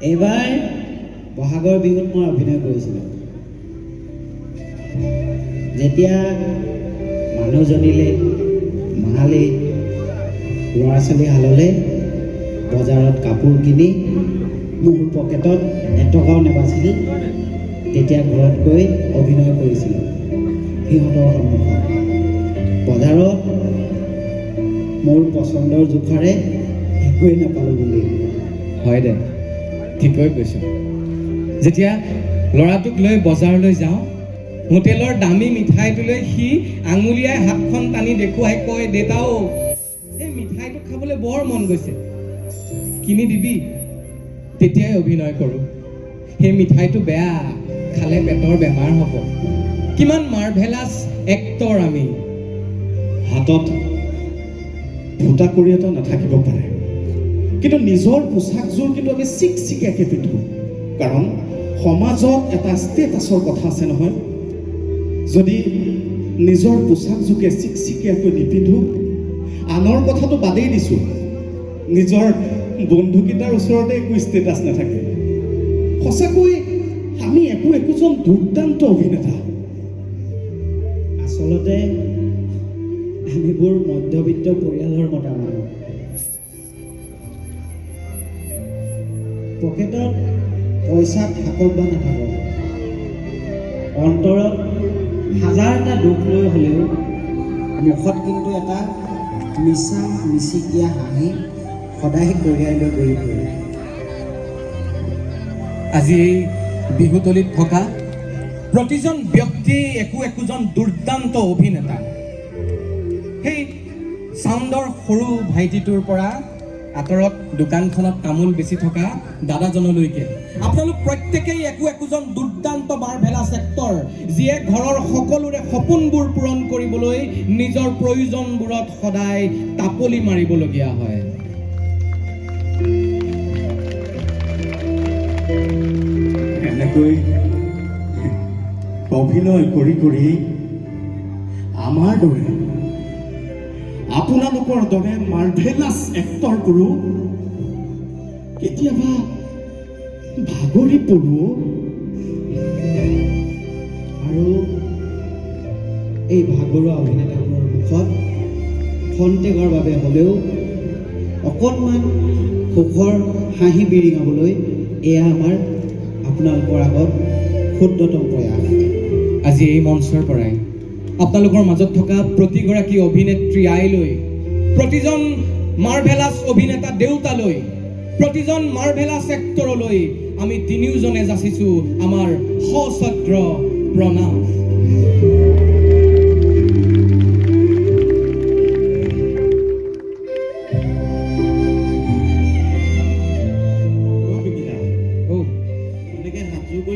এইবাৰ বহাগৰ বিহুত মই অভিনয় কৰিছিলোঁ। যেতিয়া মানুহজনীলে মালে ল'ৰা ছোৱালী হাললে বজাৰত কাপোৰ কিনি মোৰ পকেটত এটকাও নাবাছিল, তেতিয়া ঘৰত গৈ অভিনয় কৰিছিলোঁ সিহঁতৰ সন্মুখত। বজাৰত মোৰ পচন্দৰ জোখাৰে একোৱেই নাপালোঁ বুলি। হয় দে, ঠিকৈ কৈছোঁ। যেতিয়া ল'ৰাটোক লৈ বজাৰলৈ যাওঁ, হোটেলৰ দামী মিঠাইটোলৈ সি আঙুলিয়াই হাতখন টানি দেখুৱাই কয়, দেউতাও এই মিঠাইটো খাবলৈ বৰ মন গৈছে, কিনি দিবি। তেতিয়াই অভিনয় কৰোঁ। সেই মিঠাইটো বেয়া, খালে পেটৰ বেমাৰ হ'ব। কিমান মাৰ্ভেলাছ এক্টৰ আমি। হাতত ফুটা কৰি এটা নাথাকিব পাৰে, কিন্তু নিজৰ পোচাকযোৰ কিন্তু আমি চিকচিকীয়াকৈ পিন্ধোঁ। কাৰণ সমাজত এটা ষ্টেটাছৰ কথা আছে নহয়। যদি নিজৰ পোচাকযোগে চিকচিকীয়াকৈ নিপিন্ধোঁ, আনৰ কথাটো বাদেই দিছোঁ, নিজৰ বন্ধুকেইটাৰ ওচৰতে একো ষ্টেটাছ নাথাকে। সঁচাকৈ আমি একোজন দুৰ্দান্ত অভিনেতা। আচলতে আমিবোৰ মধ্যবিত্ত পৰিয়ালৰ মতা মানুহ। পকেটত পইচা থাকক বা নাথাকক, অন্তৰত হাজাৰটা দুখ লৈ হ'লেও মুখত কিন্তু এটা মিছা মিচিকীয়া হাঁহি সদায় কঢ়িয়াই লৈ ঘূৰি ফুৰে। আজি এই বিহুতলীত থকা প্ৰতিজন ব্যক্তিয়ে একোজন দুৰ্দান্ত অভিনেতা। সেই চাউণ্ডৰ সৰু ভাইটিটোৰ পৰা আঁতৰত দোকানখনত তামোল বেচি থকা দাদাজনলৈকে আপোনালোক প্ৰত্যেকেই একোজন দুৰ্দান্ত মাৰ্ভেলাছ এক্টৰ, যিয়ে ঘৰৰ সকলোৰে সপোনবোৰ পূৰণ কৰিবলৈ নিজৰ প্ৰয়োজনবোৰত সদায় তাপলি মাৰিবলগীয়া হয়। এনেকৈ অভিনয় কৰি কৰি আমাৰ দৰে আপোনালোকৰ দৰে মাৰ্ভেলাছ এক্টৰবোৰো কেতিয়াবা ভাগৰি পৰোঁ। আৰু এই ভাগৰুৱা অভিনেতাবোৰৰ মুখত খন্তেকৰ বাবে হ'লেও অকণমান সুখৰ হাঁহি বিৰিঙাবলৈ এয়া আমাৰ আপোনালোকৰ আগত ক্ষুদ্ৰতম প্ৰয়াস। আজি এই মঞ্চৰ পৰাই আপোনালোকৰ মাজত থকা প্ৰতিগৰাকী অভিনেত্ৰী আইলৈ, প্ৰতিজন মাৰ্ভেলাছ অভিনেতা দেউতালৈ, প্ৰতিজন মাৰ্ভেলাছ এক্টৰলৈ আমি তিনিওজনে যাচিছোঁ আমাৰ সশ্ৰদ্ধ প্ৰণাম।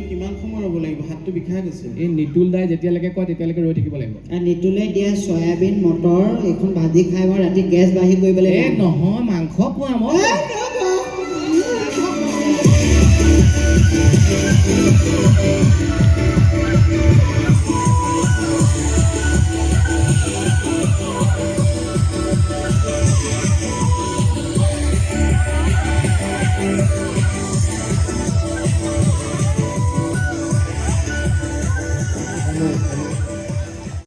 কিমান সময় ৰ'ব লাগিব? হাতটো বিষাই গৈছে। এই নিতুল দাই যেতিয়ালৈকে কয় তেতিয়ালৈকে ৰৈ থাকিব লাগিব। নিতুলে দিয়া চয়াবিন মটৰ এইখন ভাজি খাই মই ৰাতি গেছ বাঢ়ি কৰিবলৈ নহয়, মাংস খোৱা মই